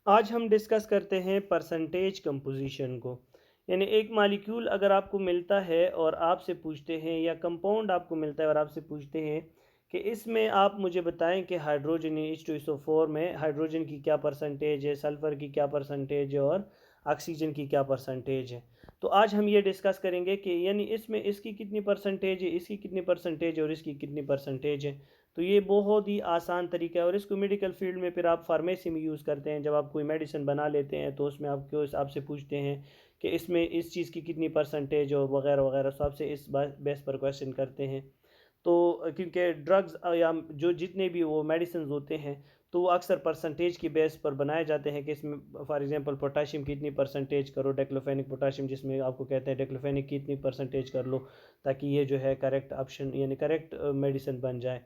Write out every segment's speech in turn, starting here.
आज हम डिस्कस करते हैं परसेंटेज कंपोजिशन को। यानी एक मॉलिक्यूल अगर आपको मिलता है और आपसे पूछते हैं, या कंपाउंड आपको मिलता है और आपसे पूछते हैं कि इसमें आप मुझे बताएं कि हाइड्रोजन H2SO4 में हाइड्रोजन की क्या परसेंटेज है, सल्फ़र की क्या परसेंटेज है और ऑक्सीजन की क्या परसेंटेज है। तो आज हम ये डिस्कस करेंगे कि यानी इसमें इसकी कितनी परसेंटेज है, इसकी कितनी परसेंटेज है और इसकी कितनी परसेंटेज है। तो ये बहुत ही आसान तरीका है और इसको मेडिकल फील्ड में फिर आप फार्मेसी में यूज़ करते हैं। जब आप कोई मेडिसिन बना लेते हैं तो उसमें आपको आपसे पूछते हैं कि इसमें इस चीज़ की कितनी परसेंटेज और वगैरह वगैरह, तो आपसे इस बेस पर क्वेश्चन करते हैं। तो क्योंकि ड्रग्स या जो जितने भी वो मेडिसिन होते हैं, तो वो अक्सर परसेंटेज की बेस पर बनाए जाते हैं कि इसमें फॉर एग्जांपल पोटाशियम की इतनी परसेंटेज करो, डेक्लोफेनिक पोटाशियम जिसमें आपको कहते हैं डेक्लोफेनिक की इतनी परसेंटेज कर लो, ताकि ये जो है करेक्ट ऑप्शन यानी करेक्ट मेडिसिन बन जाए।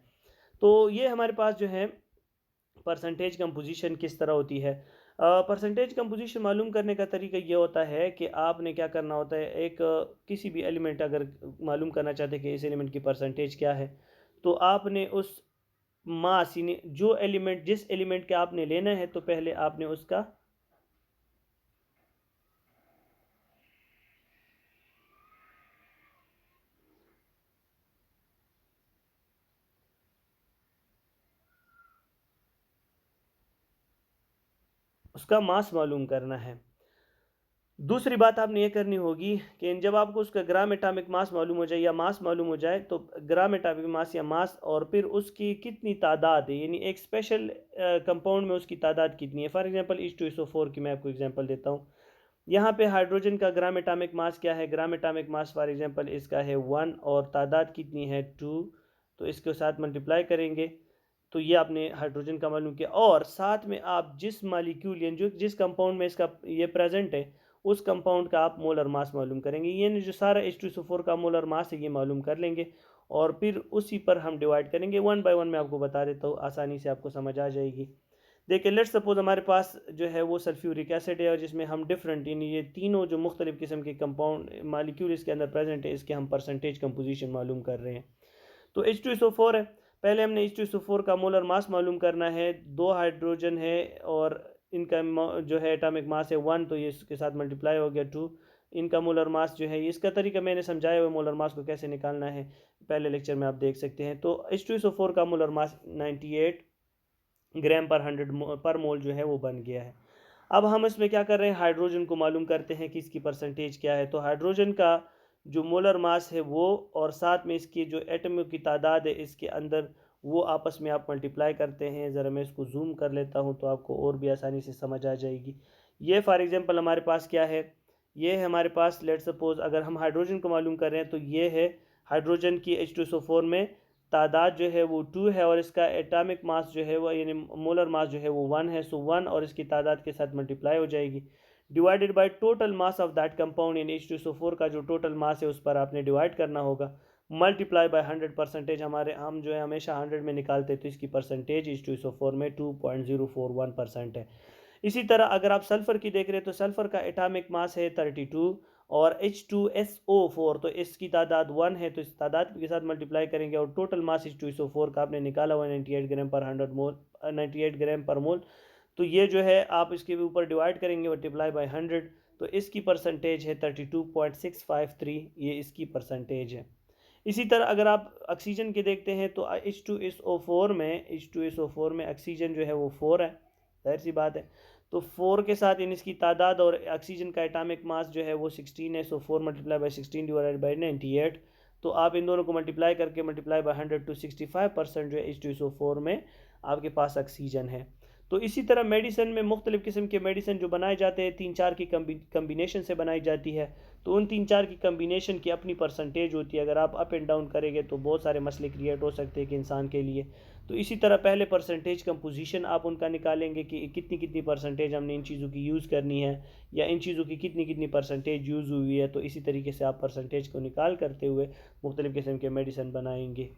तो ये हमारे पास जो है परसेंटेज कंपोजिशन किस तरह होती है। परसेंटेज कंपोजिशन मालूम करने का तरीका ये होता है कि आपने क्या करना होता है, एक किसी भी एलिमेंट अगर मालूम करना चाहते हैं कि इस एलिमेंट की परसेंटेज क्या है, तो आपने उस मास यानी जो एलिमेंट जिस एलिमेंट के आपने लेना है, तो पहले आपने उसका मास मालूम करना है। दूसरी बात आपने ये करनी होगी कि जब आपको उसका ग्राम एटॉमिक मास मालूम हो जाए या मास मालूम हो जाए, तो ग्राम एटॉमिक मास या मास और फिर उसकी कितनी तादाद है, यानी एक स्पेशल कंपाउंड में उसकी तादाद कितनी है। फॉर एग्जांपल H2SO4 की मैं आपको एग्जांपल देता हूँ। यहाँ पे हाइड्रोजन का ग्राम एटॉमिक मास क्या है, gram atomic mass for example इसका है 1 और तादाद कितनी है 2। तो इसके साथ मल्टीप्लाई करेंगे तो ये आपने हाइड्रोजन का मालूम किया, और साथ में आप जिस मालिक्यूल यानी जो जिस कंपाउंड में इसका ये प्रेजेंट है, उस कंपाउंड का आप मोलर मास मालूम करेंगे। यानी जो सारा H2SO4 का मोलर मास है ये मालूम कर लेंगे, और फिर उसी पर हम डिवाइड करेंगे। वन बाय वन मैं आपको बता देता हूँ, आसानी से आपको समझ आ जाएगी। देखिए, लेट्स सपोज हमारे पास जो है वो सल्फ्यूरिक एसिड है, और जिसमें हम डिफरेंट यानी ये तीनों जो मुख्तलिफ किस्म के कंपाउंड मालिक्यूल इसके अंदर प्रेजेंट है, इसके हम परसेंटेज कंपोजिशन मालूम कर रहे हैं। तो H2SO4 है, पहले हमने H2SO4 का मोलर मास मालूम करना है। दो हाइड्रोजन है और इनका जो है एटॉमिक मास है 1, तो ये इसके साथ मल्टीप्लाई हो गया 2। इनका मोलर मास जो है, इसका तरीका मैंने समझाया हुआ, मोलर मास को कैसे निकालना है पहले लेक्चर में आप देख सकते हैं। तो H2SO4 का मोलर मास 98 ग्राम पर 100 पर मोल जो है वो बन गया है। अब हम इसमें क्या कर रहे हैं, हाइड्रोजन को मालूम करते हैं कि इसकी परसेंटेज क्या है। तो हाइड्रोजन का जो मोलर मास है वो, और साथ में इसकी जो एटमों की तादाद है इसके अंदर, वो आपस में आप मल्टीप्लाई करते हैं। ज़रा मैं इसको जूम कर लेता हूँ तो आपको और भी आसानी से समझ आ जाएगी। ये फॉर एग्जांपल हमारे पास क्या है, ये है हमारे पास, लेट सपोज अगर हम हाइड्रोजन को मालूम कर रहे हैं, तो ये है हाइड्रोजन की H2SO4 में तादाद जो है वो 2 है, और इसका एटॉमिक मास जो है वो यानी मोलर मास जो है वो 1 है। सो 1 और इसकी तादाद के साथ मल्टीप्लाई हो जाएगी, divided by total mass of that compound यानी H2SO4 का जो टोटल मास है उस पर आपने डिवाइड करना होगा, मल्टीप्लाई बाय 100%। हमारे हम जो है हमेशा 100 में निकालते हैं, तो इसकी परसेंटेज H2SO4 में 2.041% है। इसी तरह अगर आप सल्फ़र की देख रहे हैं, तो सल्फ़र का एटॉमिक मास है 32, और H2SO4 तो इसकी तादाद 1 है, तो इस तादाद के साथ मल्टीप्लाई करेंगे और टोटल मास H2SO4 का आपने निकाला हुआ 98 ग्राम पर 100 मोल, 98 ग्राम पर मोल। तो ये जो है आप इसके ऊपर डिवाइड करेंगे मल्टीप्लाई बाय 100, तो इसकी परसेंटेज है 32.653, ये इसकी परसेंटेज है। इसी तरह अगर आप ऑक्सीजन के देखते हैं, तो H2SO4 में ऑक्सीजन जो है वो 4 है, जाहिर सी बात है। तो 4 के साथ इन इसकी तादाद और ऑक्सीजन का एटॉमिक मास जो है वो 16 है। सो 4 मल्टीप्लाई बाई 16 डिवाइडेड बाई 98। तो आप इन दोनों को मल्टीप्लाई करके मल्टीप्लाई बाई 100 तो 65% जो है H2SO4 में आपके पास ऑक्सीजन है। तो इसी तरह मेडिसिन में मुख्तलिफ़ किस्म के मेडिसिन जो बनाए जाते हैं, 3-4 की कम्बिनेशन से बनाई जाती है। तो उन 3-4 की कम्बिनेशन की अपनी परसेंटेज होती है। अगर आप अप एंड डाउन करेंगे तो बहुत सारे मसले क्रिएट हो सकते हैं कि इंसान के लिए। तो इसी तरह पहले परसेंटेज कंपोजिशन आप उनका निकालेंगे कि कितनी कितनी परसेंटेज हमने इन चीज़ों की यूज़ करनी है, या इन चीज़ों की कितनी कितनी परसेंटेज यूज़ हुई है। तो इसी तरीके से आप परसेंटेज को निकाल करते हुए मुख्तलिफ़ किस्म के मेडिसिन बनाएंगे।